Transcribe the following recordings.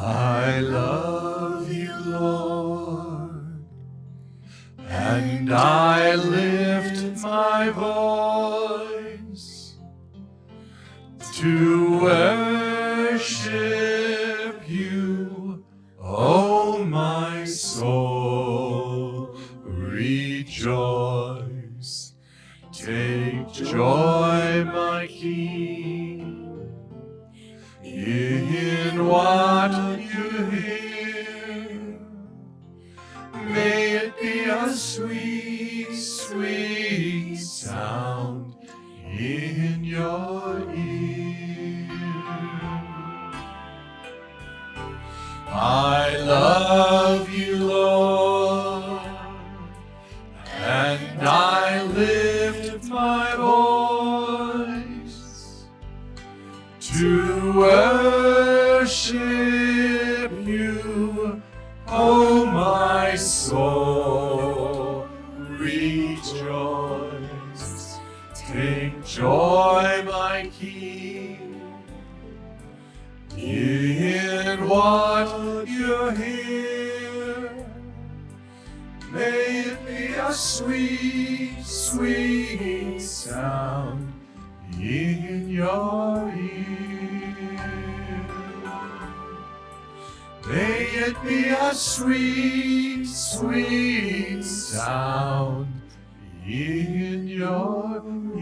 I love you, Lord, and I lift my voice to worship you, oh my soul, rejoice. Take joy, my King, in what you hear. May it be a sweet, sweet sound in your ear. I love you, Lord, and I lift my voice to worship you, oh my soul, rejoice. Take joy, my King, in what you hear. May it be a sweet, sweet sound in your ear. May it be a sweet, sweet sound in your ear.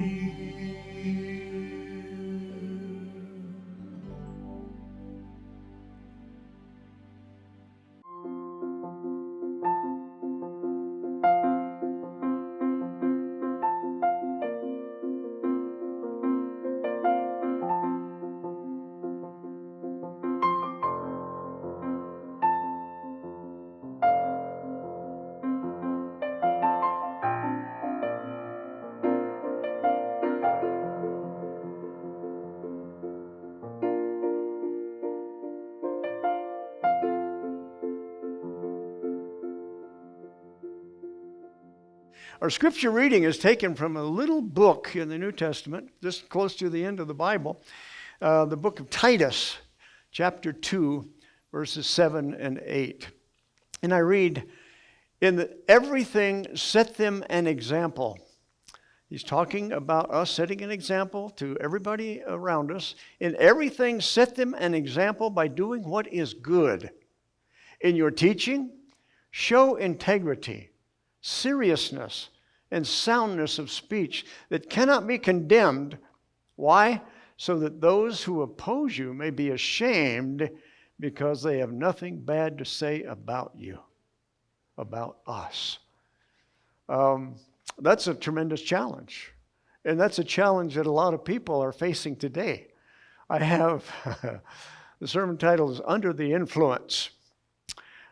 Our scripture reading is taken from a little book in the New Testament, just close to the end of the Bible, the book of Titus, chapter 2, verses 7 and 8. And I read, "In everything set them an example." He's talking about us setting an example to everybody around us. "In everything set them an example by doing what is good. In your teaching, show integrity, seriousness, and soundness of speech that cannot be condemned." Why? "So that those who oppose you may be ashamed because they have nothing bad to say about you," about us. That's a tremendous challenge. And that's a challenge that a lot of people are facing today. I have, the sermon title is Under the Influence.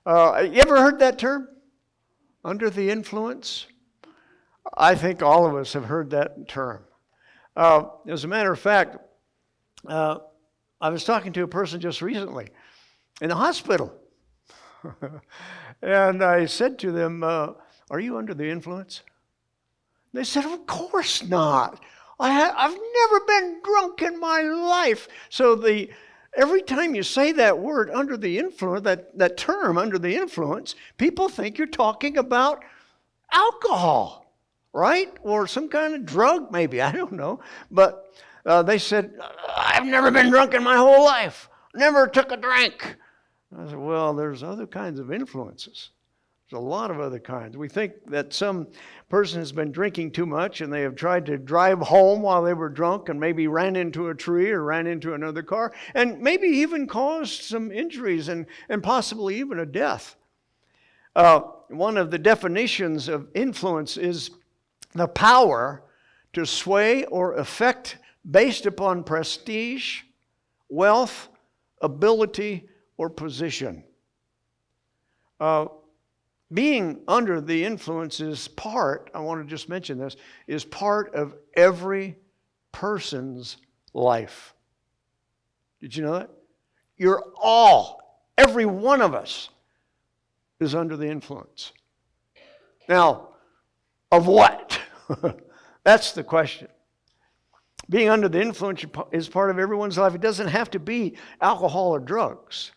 You ever heard that term? Under the influence? I think all of us have heard that term. As a matter of fact, I was talking to a person just recently in the hospital. And I said to them, "Are you under the influence?" They said, "Of course not. I've never been drunk in my life." So every time you say that word, under the influence, that term, under the influence, people think you're talking about alcohol, right? Or some kind of drug, maybe. I don't know. But they said, "I've never been drunk in my whole life. Never took a drink." I said, "Well, there's other kinds of influences. There's a lot of other kinds. We think that some person has been drinking too much and they have tried to drive home while they were drunk and maybe ran into a tree or ran into another car and maybe even caused some injuries and possibly even a death." One of the definitions of influence is the power to sway or affect based upon prestige, wealth, ability, or position. Being under the influence is part, I want to just mention this, is part of every person's life. Did you know that? Every one of us is under the influence. Now, of what? That's the question. Being under the influence is part of everyone's life. It doesn't have to be alcohol or drugs.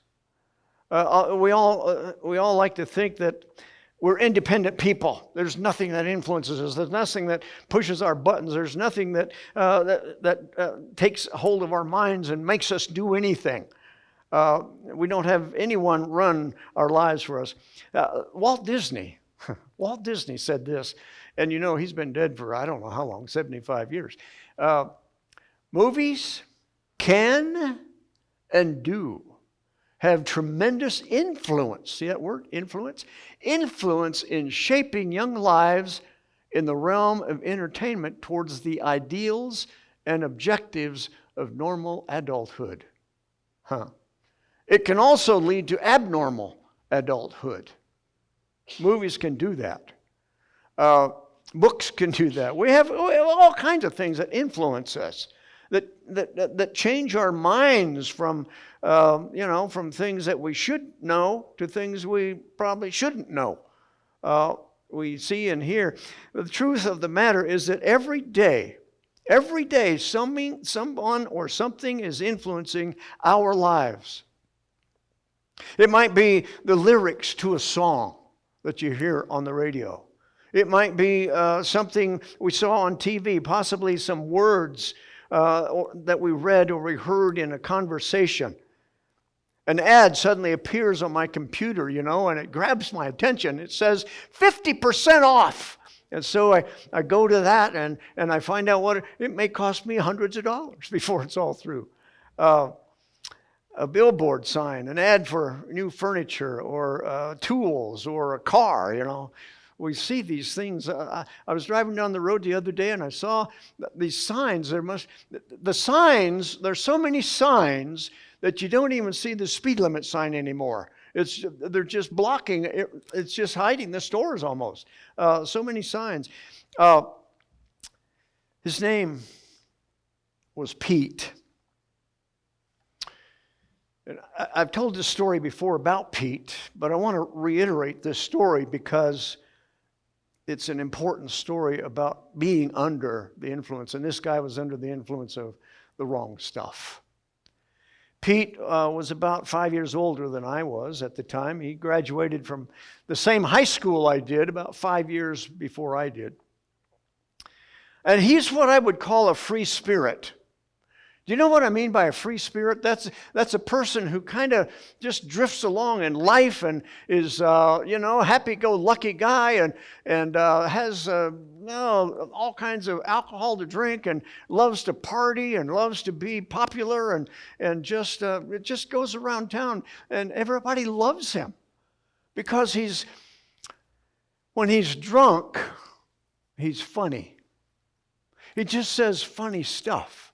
We all like to think that we're independent people. There's nothing that influences us. There's nothing that pushes our buttons. There's nothing that takes hold of our minds and makes us do anything. We don't have anyone run our lives for us. Walt Disney said this, and he's been dead for I don't know how long, 75 years. Movies can and do have tremendous influence. See that word, influence? Influence in shaping young lives in the realm of entertainment towards the ideals and objectives of normal adulthood. It can also lead to abnormal adulthood. Movies can do that. Books can do that. We have all kinds of things that influence us, that change our minds from things that we should know to things we probably shouldn't know. We see and hear. The truth of the matter is that every day, someone or something is influencing our lives. It might be the lyrics to a song that you hear on the radio. It might be something we saw on TV, possibly some words that we read or we heard in a conversation. An ad suddenly appears on my computer, and it grabs my attention. It says 50% off. And so I go to that and I find out what it may cost me hundreds of dollars before it's all through. A billboard sign, an ad for new furniture or tools or a car, We see these things. I was driving down the road the other day and I saw these signs. There's so many signs that you don't even see the speed limit sign anymore. They're just blocking. It's just hiding the stores almost. So many signs. His name was Pete. And I've told this story before about Pete, but I want to reiterate this story because it's an important story about being under the influence. And this guy was under the influence of the wrong stuff. Pete was about 5 years older than I was at the time. He graduated from the same high school I did about 5 years before I did. And he's what I would call a free spirit. Do you know what I mean by a free spirit? That's a person who kind of just drifts along in life and is, happy-go-lucky guy and has all kinds of alcohol to drink and loves to party and loves to be popular and it just goes around town and everybody loves him because when he's drunk, he's funny. He just says funny stuff.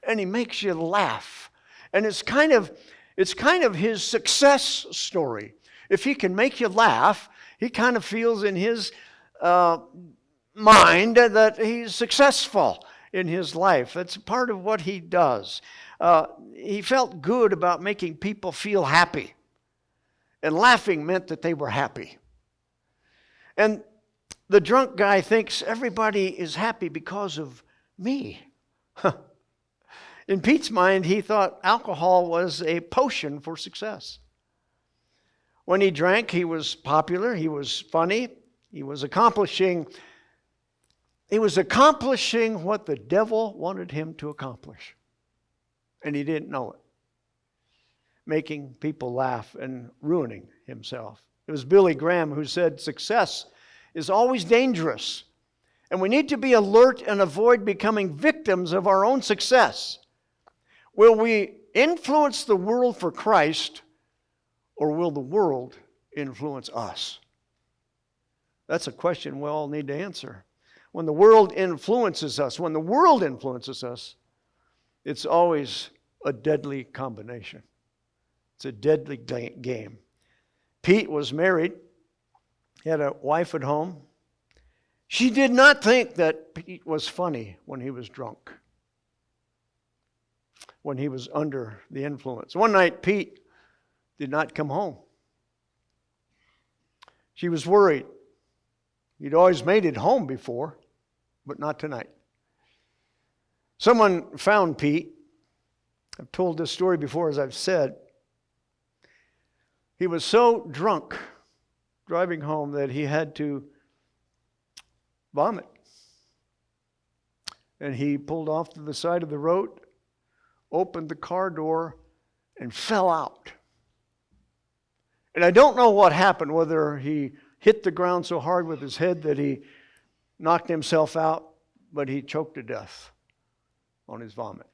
And he makes you laugh. And it's kind of his success story. If he can make you laugh, he kind of feels in his mind that he's successful in his life. That's part of what he does. He felt good about making people feel happy. And laughing meant that they were happy. And the drunk guy thinks everybody is happy because of me. In Pete's mind, he thought alcohol was a potion for success. When he drank, he was popular, he was funny, he was accomplishing what the devil wanted him to accomplish. And he didn't know it. Making people laugh and ruining himself. It was Billy Graham who said, "Success is always dangerous, and we need to be alert and avoid becoming victims of our own success. Will we influence the world for Christ, or will the world influence us?" That's a question we all need to answer. When the world influences us, it's always a deadly combination. It's a deadly game. Pete was married. He had a wife at home. She did not think that Pete was funny when he was drunk, when he was under the influence. One night, Pete did not come home. She was worried. He'd always made it home before, but not tonight. Someone found Pete. I've told this story before, as I've said. He was so drunk driving home that he had to vomit. And he pulled off to the side of the road, opened the car door, and fell out. And I don't know what happened, whether he hit the ground so hard with his head that he knocked himself out, but he choked to death on his vomit.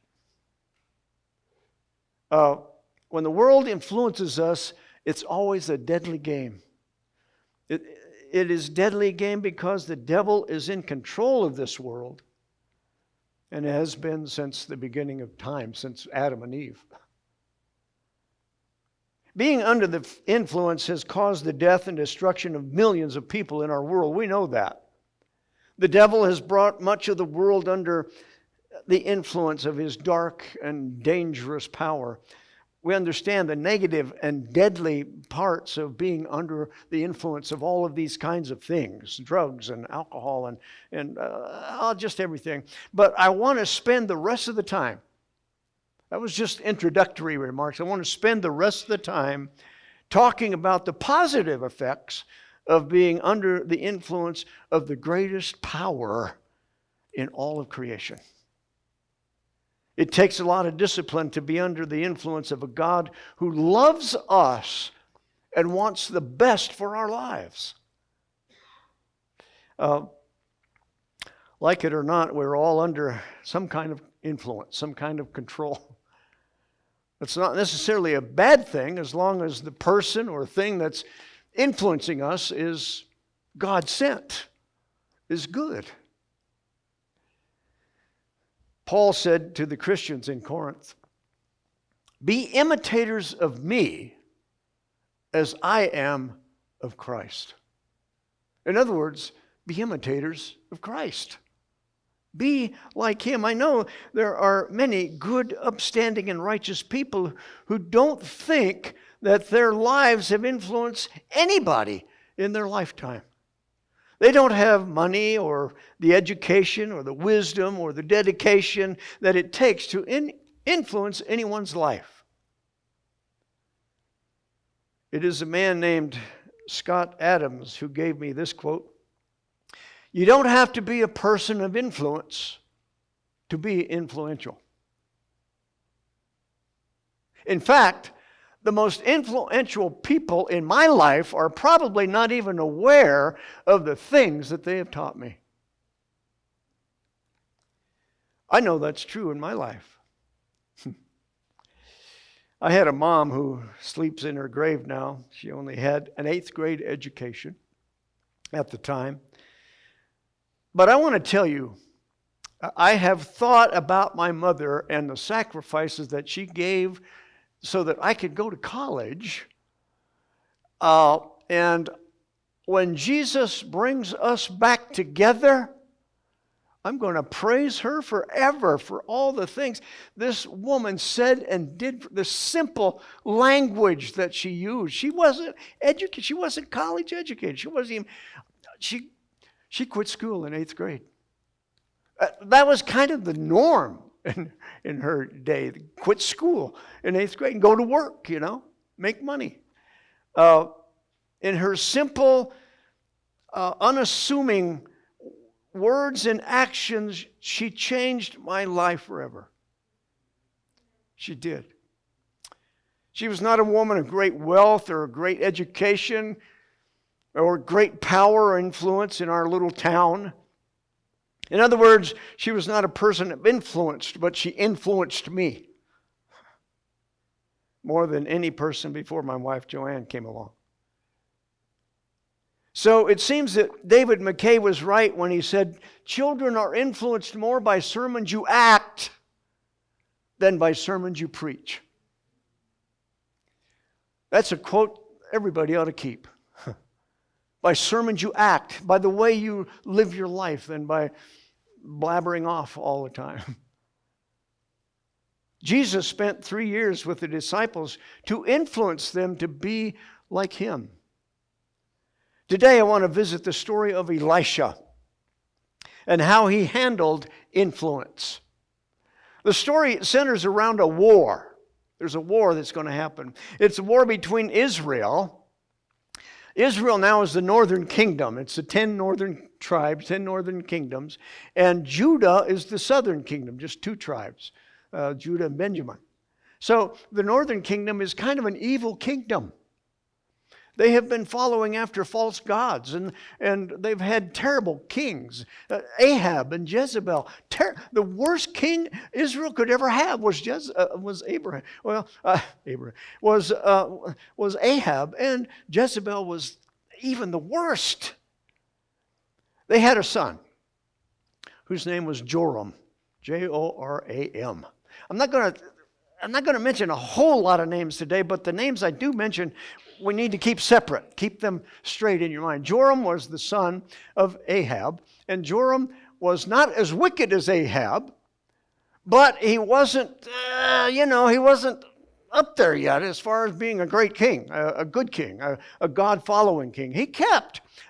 When the world influences us, it's always a deadly game. It is deadly game because the devil is in control of this world and has been since the beginning of time, since Adam and Eve. Being under the influence has caused the death and destruction of millions of people in our world. We know that. The devil has brought much of the world under the influence of his dark and dangerous power. We understand the negative and deadly parts of being under the influence of all of these kinds of things, drugs and alcohol and just everything. But I want to spend the rest of the time, that was just introductory remarks, I want to spend the rest of the time talking about the positive effects of being under the influence of the greatest power in all of creation. It takes a lot of discipline to be under the influence of a God who loves us and wants the best for our lives. Like it or not, we're all under some kind of influence, some kind of control. It's not necessarily a bad thing as long as the person or thing that's influencing us is God sent, is good. Paul said to the Christians in Corinth, "Be imitators of me as I am of Christ." In other words, be imitators of Christ. Be like him. I know there are many good, upstanding, and righteous people who don't think that their lives have influenced anybody in their lifetime. They don't have money or the education or the wisdom or the dedication that it takes to influence anyone's life. It is a man named Scott Adams who gave me this quote: "You don't have to be a person of influence to be influential." In fact, the most influential people in my life are probably not even aware of the things that they have taught me. I know that's true in my life. I had a mom who sleeps in her grave now. She only had an 8th grade education at the time. But I want to tell you, I have thought about my mother and the sacrifices that she gave so that I could go to college. And when Jesus brings us back together, I'm going to praise her forever for all the things this woman said and did, the simple language that she used. She wasn't educated. She wasn't college educated. She wasn't even, she quit school in 8th grade. That was kind of the norm in her day. Quit school in 8th grade and go to work, make money. In her simple, unassuming words and actions, she changed my life forever. She did. She was not a woman of great wealth or great education or great power or influence in our little town. In other words, she was not a person of influence, but she influenced me more than any person before my wife Joanne came along. So it seems that David McKay was right when he said, "Children are influenced more by sermons you act than by sermons you preach." That's a quote everybody ought to keep. By sermons you act, by the way you live your life, than by blabbering off all the time. Jesus spent 3 years with the disciples to influence them to be like him. Today I want to visit the story of Elisha and how he handled influence. The story centers around a war. There's a war that's going to happen. It's a war between Israel. Israel now is the northern kingdom. It's the 10 northern tribes, 10 northern kingdoms. And Judah is the southern kingdom, just 2 tribes, Judah and Benjamin. So the northern kingdom is kind of an evil kingdom. They have been following after false gods, and they've had terrible kings. Ahab and Jezebel. The worst king Israel could ever have was Abraham. Well, Abraham was Ahab, and Jezebel was even the worst. They had a son whose name was Joram, Joram. I'm not going to mention a whole lot of names today, but the names I do mention, we need to keep separate. Keep them straight in your mind. Joram was the son of Ahab, and Joram was not as wicked as Ahab, but he wasn't, he wasn't up there yet as far as being a great king, a good king, a God-following king.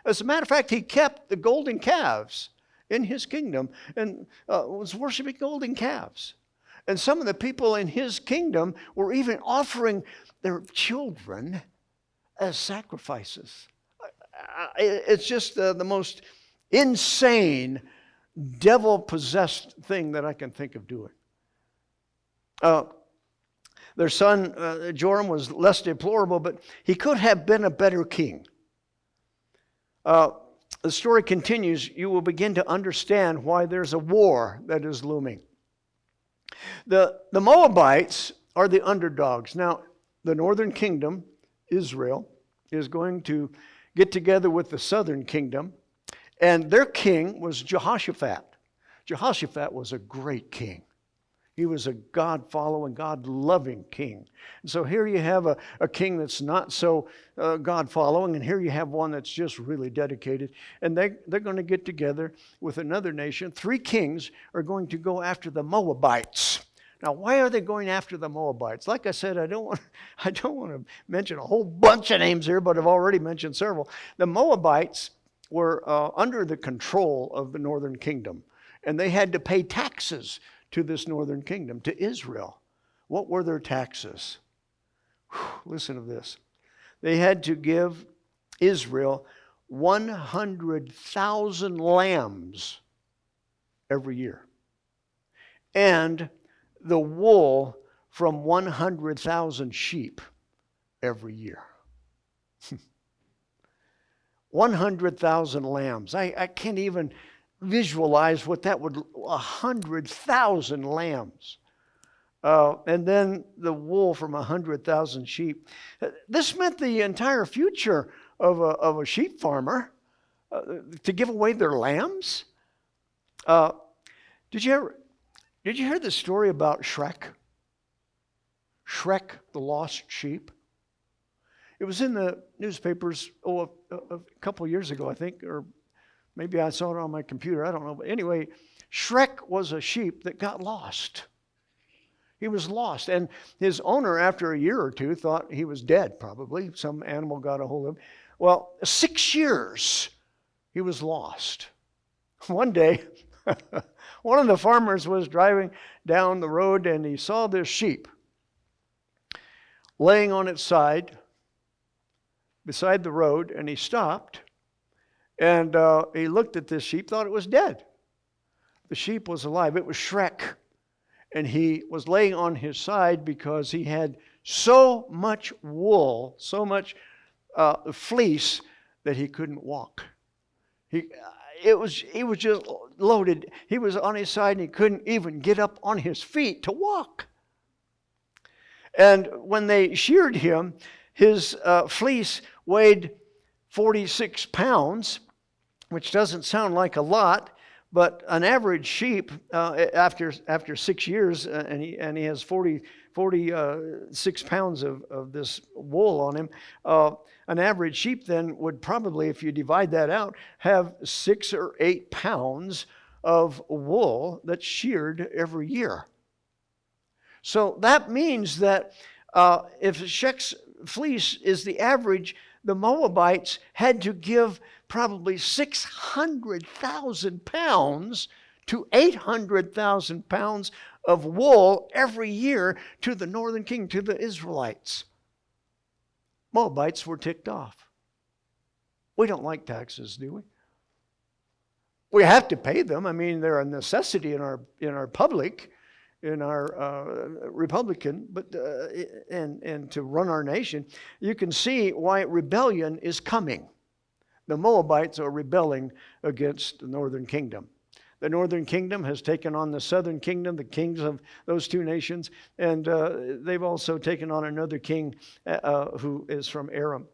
As a matter of fact, he kept the golden calves in his kingdom and was worshiping golden calves. And some of the people in his kingdom were even offering their children as sacrifices. It's just the most insane, devil-possessed thing that I can think of doing. Their son, Joram, was less deplorable, but he could have been a better king. The story continues. You will begin to understand why there's a war that is looming. The Moabites are the underdogs. Now, the northern kingdom, Israel, is going to get together with the southern kingdom, and their king was Jehoshaphat. Jehoshaphat was a great king. He was a God-following, God-loving king. And so here you have a king that's not so God-following, and here you have one that's just really dedicated. And they're going to get together with another nation. 3 kings are going to go after the Moabites. Now, why are they going after the Moabites? Like I said, I don't want to mention a whole bunch of names here, but I've already mentioned several. The Moabites were under the control of the northern kingdom, and they had to pay taxes to this northern kingdom, to Israel. What were their taxes? Listen to this. They had to give Israel 100,000 lambs every year, and the wool from 100,000 sheep every year. 100,000 lambs. I can't even visualize what that would, 100,000 lambs. And then the wool from 100,000 sheep. This meant the entire future of a sheep farmer to give away their lambs. Did you hear the story about Shrek? Shrek, the lost sheep. It was in the newspapers a couple years ago, I think, or maybe I saw it on my computer. I don't know. But anyway, Shrek was a sheep that got lost. He was lost. And his owner, after a year or two, thought he was dead, probably. Some animal got a hold of him. Well, 6 years he was lost. One day, one of the farmers was driving down the road and he saw this sheep laying on its side beside the road, and he stopped and he looked at this sheep, thought it was dead. The sheep was alive. It was Shrek. And he was laying on his side because he had so much wool, so much fleece that he couldn't walk. He was just loaded. He was on his side and he couldn't even get up on his feet to walk. And when they sheared him, his fleece weighed 46 pounds, which doesn't sound like a lot, but an average sheep after 6 years, and he has 46 pounds of this wool on him, an average sheep then would probably, if you divide that out, have 6 or 8 pounds of wool that's sheared every year. So that means that if Shrek's fleece is the average, the Moabites had to give probably 600,000 pounds to 800,000 pounds of wool every year to the northern kingdom, to the Israelites. Moabites were ticked off. We don't like taxes, do we? We have to pay them. I mean, they're a necessity in our public, in our Republican, but and to run our nation. You can see why rebellion is coming. The Moabites are rebelling against the northern kingdom. The northern kingdom has taken on the southern kingdom, the kings of those two nations, and they've also taken on another king who is from Aram.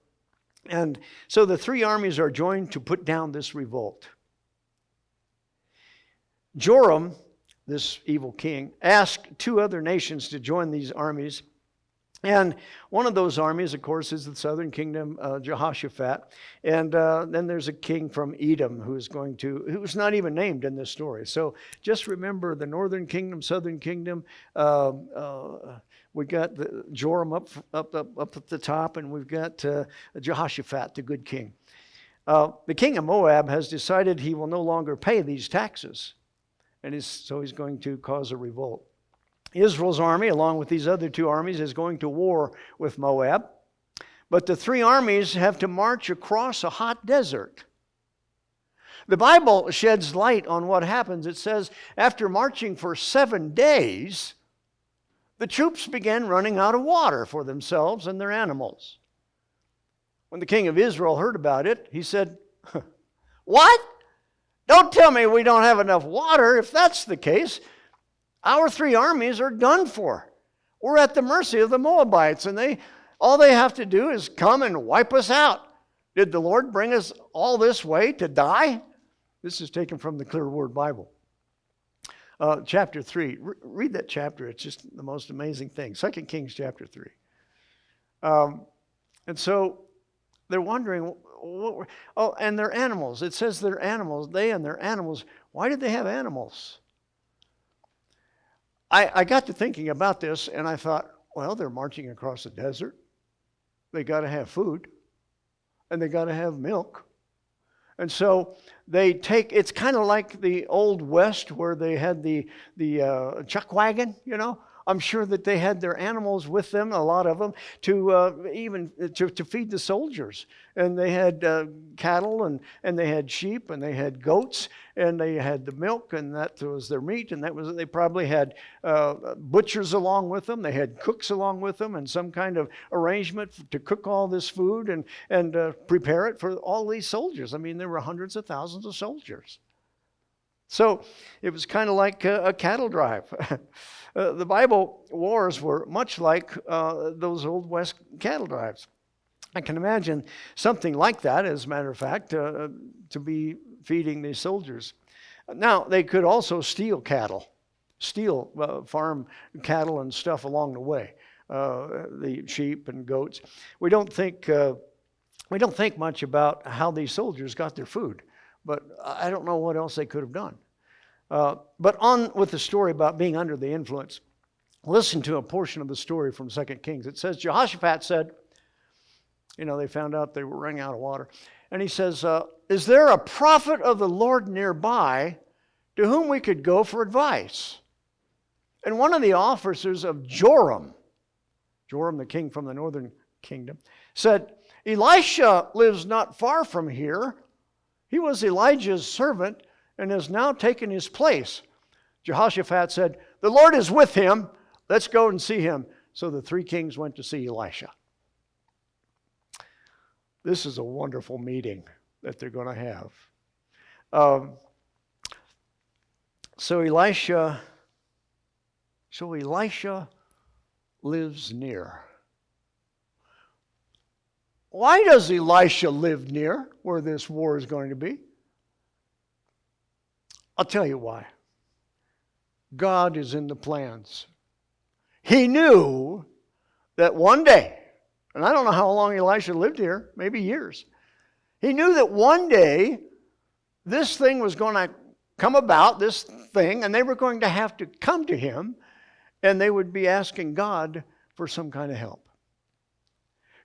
And so the three armies are joined to put down this revolt. Joram, this evil king, asked two other nations to join these armies. And one of those armies, of course, is the southern kingdom, Jehoshaphat. And then there's a king from Edom who's not even named in this story. So just remember the northern kingdom, southern kingdom. We got Joram up at the top, and we've got Jehoshaphat, the good king. The king of Moab has decided he will no longer pay these taxes. And so he's going to cause a revolt. Israel's army, along with these other two armies, is going to war with Moab. But the three armies have to march across a hot desert. The Bible sheds light on what happens. It says, after marching for 7 days, the troops began running out of water for themselves and their animals. When the king of Israel heard about it, he said, "What? Don't tell me we don't have enough water. If that's the case, our three armies are done for. We're at the mercy of the Moabites, and all they have to do is come and wipe us out. Did the Lord bring us all this way to die?" This is taken from the Clear Word Bible. Chapter 3. Read that chapter. It's just the most amazing thing. 2 Kings chapter 3. And so they're wondering, and their animals. It says their animals, they and their animals. Why did they have animals? I got to thinking about this, and I thought, well, they're marching across the desert. They got to have food, and they got to have milk. And so it's kind of like the Old West where they had the chuck wagon, you know. I'm sure that they had their animals with them, a lot of them, to feed the soldiers. And they had cattle, and they had sheep, and they had goats, and they had the milk, and that was their meat, and they probably had butchers along with them. They had cooks along with them, and some kind of arrangement to cook all this food and prepare it for all these soldiers. I mean, there were hundreds of thousands of soldiers. So it was kind of like a cattle drive. The Bible wars were much like those Old West cattle drives. I can imagine something like that, as a matter of fact, to be feeding these soldiers. Now, they could also steal farm cattle and stuff along the way, the sheep and goats. We don't think much about how these soldiers got their food, but I don't know what else they could have done. But on with the story about being under the influence, listen to a portion of the story from 2 Kings. It says, Jehoshaphat said, they found out they were running out of water. And he says, is there a prophet of the Lord nearby to whom we could go for advice? And one of the officers of Joram, the king from the northern kingdom, said, Elisha lives not far from here. He was Elijah's servant and has now taken his place. Jehoshaphat said, the Lord is with him. Let's go and see him. So the three kings went to see Elisha. This is a wonderful meeting that they're going to have. So Elisha lives near. Why does Elisha live near where this war is going to be? I'll tell you why. God is in the plans. He knew that one day, and I don't know how long Elisha lived here, maybe years. He knew that one day this thing was going to come about, this thing, and they were going to have to come to him, and they would be asking God for some kind of help.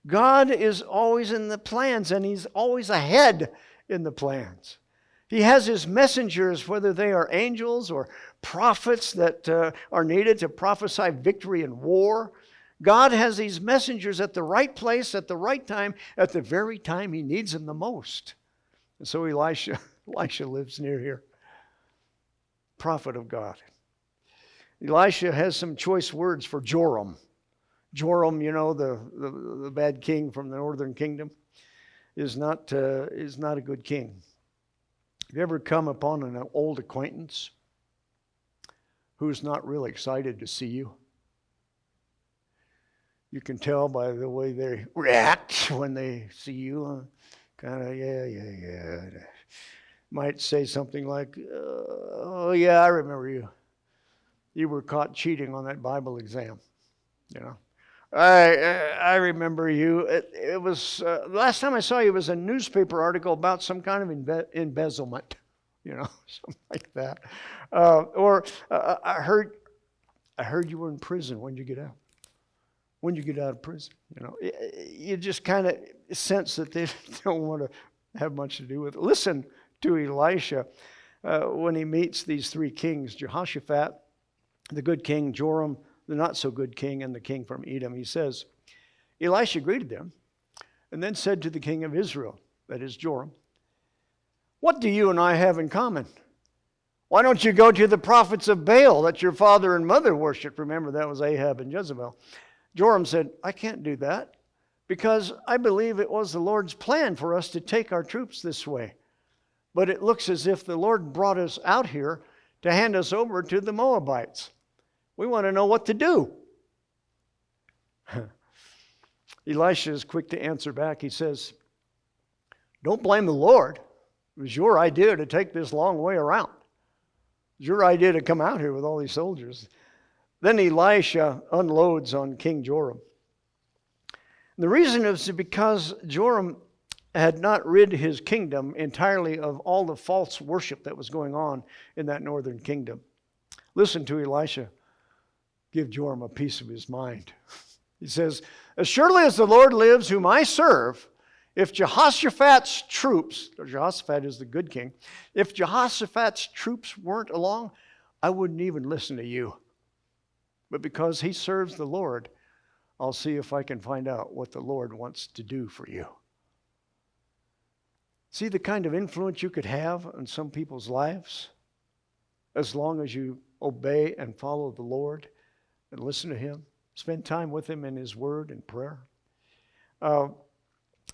God is always in the plans, and he's always ahead in the plans. He has his messengers, whether they are angels or prophets that are needed to prophesy victory in war. God has these messengers at the right place, at the right time, at the very time he needs them the most. And so Elisha lives near here. Prophet of God. Elisha has some choice words for Joram. Joram, you know, the bad king from the northern kingdom, is not a good king. Have you ever come upon an old acquaintance who's not really excited to see you? You can tell by the way they react when they see you. Kind of, yeah. Might say something like, oh, yeah, I remember you. You were caught cheating on that Bible exam. You know, I remember you. It was last time I saw you was a newspaper article about some kind of embezzlement. You know, something like that. Or I heard you were in prison. When did you get out? When did you get out of prison? You know, you just kind of sense that they don't want to have much to do with it. Listen to Elisha when he meets these three kings: Jehoshaphat, the good king; Joram, the not so good king; and the king from Edom. He says, Elisha greeted them and then said to the king of Israel, that is Joram, "What do you and I have in common? Why don't you go to the prophets of Baal that your father and mother worshipped?" Remember, that was Ahab and Jezebel. Joram said, "I can't do that because I believe it was the Lord's plan for us to take our troops this way. But it looks as if the Lord brought us out here to hand us over to the Moabites. We want to know what to do." Elisha is quick to answer back. He says, "Don't blame the Lord. It was your idea to take this long way around. It was your idea to come out here with all these soldiers." Then Elisha unloads on King Joram. The reason is because Joram had not rid his kingdom entirely of all the false worship that was going on in that northern kingdom. Listen to Elisha give Joram a piece of his mind. He says, "As surely as the Lord lives, whom I serve, if Jehoshaphat's troops," Jehoshaphat is the good king, "if Jehoshaphat's troops weren't along, I wouldn't even listen to you. But because he serves the Lord, I'll see if I can find out what the Lord wants to do for you." See the kind of influence you could have on some people's lives as long as you obey and follow the Lord and listen to him, spend time with him in his word and prayer.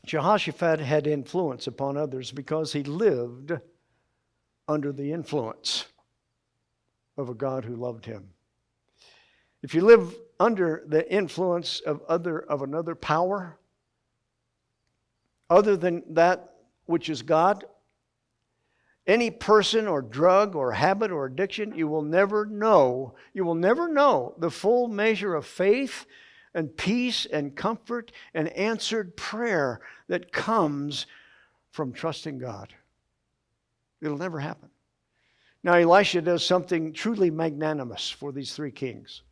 Jehoshaphat had influence upon others because he lived under the influence of a God who loved him. If you live under the influence of another power, other than that which is God, any person or drug or habit or addiction, you will never know the full measure of faith and peace and comfort and answered prayer that comes from trusting God. It'll never happen. Now, Elisha does something truly magnanimous for these three kings.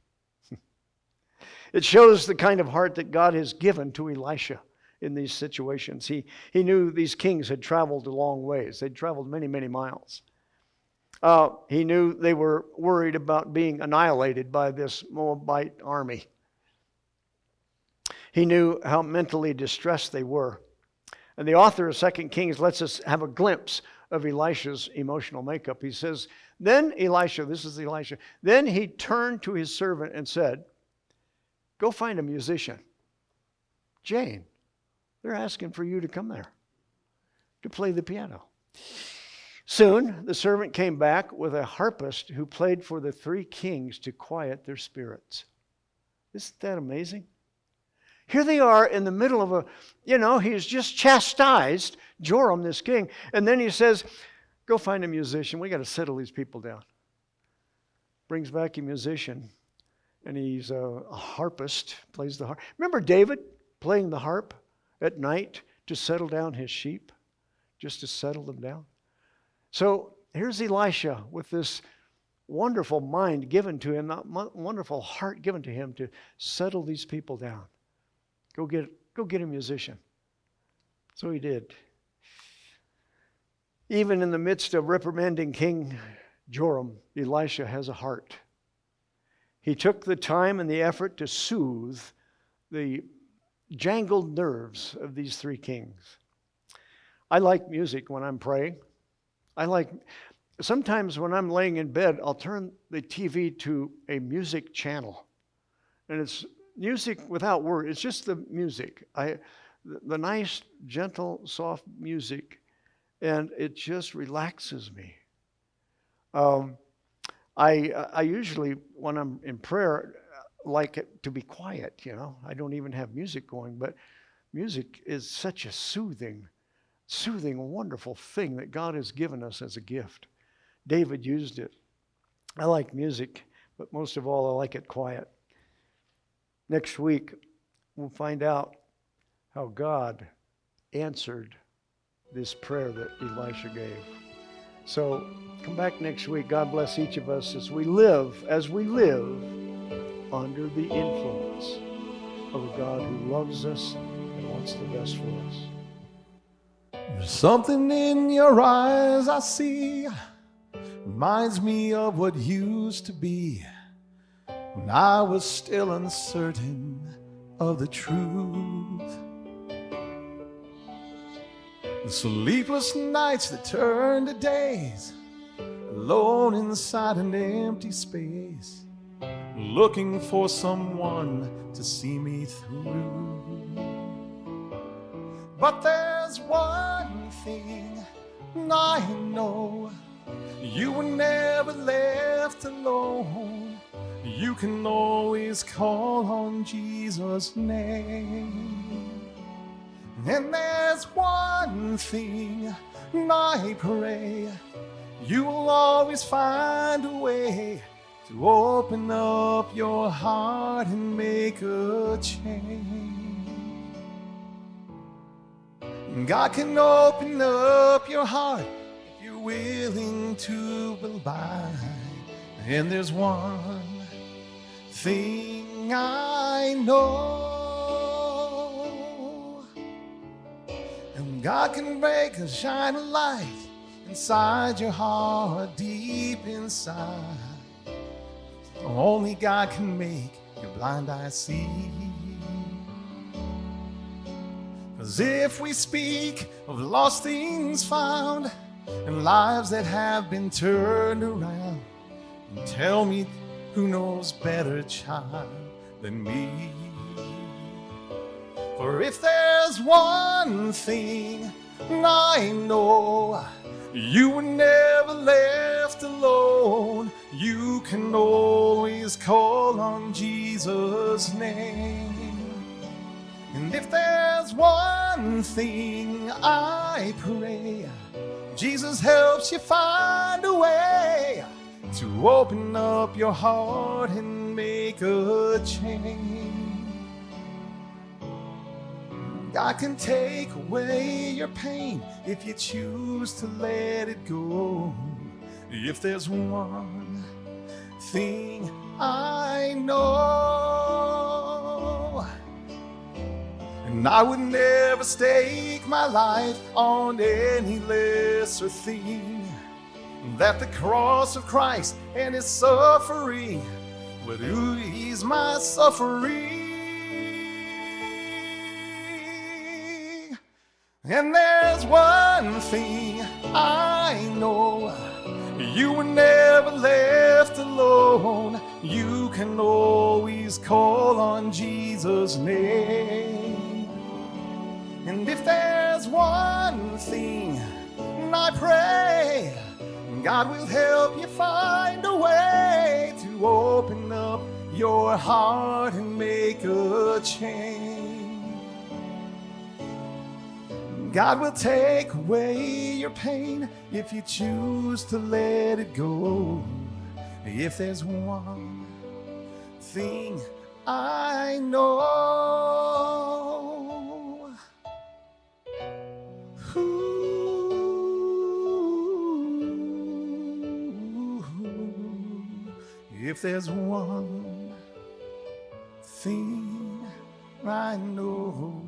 It shows the kind of heart that God has given to Elisha in these situations. He knew these kings had traveled a long ways. They'd traveled many, many miles. He knew they were worried about being annihilated by this Moabite army. He knew how mentally distressed they were. And the author of 2 Kings lets us have a glimpse of Elisha's emotional makeup. He says, "Then Elisha," this is Elisha, "then he turned to his servant and said, 'Go find a musician. Jane, they're asking for you to come there to play the piano.' Soon the servant came back with a harpist who played for the three kings to quiet their spirits." Isn't that amazing? Here they are in the middle of he's just chastised Joram, this king. And then he says, "Go find a musician. We got to settle these people down." Brings back a musician. And he's a harpist, plays the harp. Remember David playing the harp at night to settle down his sheep, just to settle them down? So here's Elisha with this wonderful mind given to him, that wonderful heart given to him to settle these people down. Go get a musician. So he did. Even in the midst of reprimanding King Joram, Elisha has a heart. He took the time and the effort to soothe the jangled nerves of these three kings. I like music when I'm praying. Sometimes when I'm laying in bed, I'll turn the TV to a music channel. And it's music without words. It's just the music. The nice, gentle, soft music. And it just relaxes me. I usually, when I'm in prayer, like it to be quiet, you know. I don't even have music going, but music is such a soothing, wonderful thing that God has given us as a gift. David used it. I like music, but most of all, I like it quiet. Next week, we'll find out how God answered this prayer that Elisha gave. So come back next week. God bless each of us as we live under the influence of a God who loves us and wants the best for us. There's something in your eyes I see, reminds me of what used to be when I was still uncertain of the truth. The sleepless nights that turned to days, alone inside an empty space, looking for someone to see me through. But there's one thing I know, you were never left alone. You can always call on Jesus' name. And there's one thing I pray, you will always find a way to open up your heart and make a change. God can open up your heart if you're willing to abide. And there's one thing I know, and God can break a shining light inside your heart, deep inside. Only God can make your blind eyes see. 'Cause if we speak of lost things found and lives that have been turned around, and tell me who knows better, child, than me. For if there's one thing I know, you were never left alone. You can always call on Jesus' name. And if there's one thing I pray, Jesus helps you find a way to open up your heart and make a change. God can take away your pain if you choose to let it go. If there's one thing I know, and I would never stake my life on any lesser thing, that the cross of Christ and his suffering would ease my suffering. And there's one thing I know, you were never left alone. You can always call on Jesus' name. And if there's one thing I pray, God will help you find a way to open up your heart and make a change. God will take away your pain if you choose to let it go. If there's one thing I know, if there's one thing I know.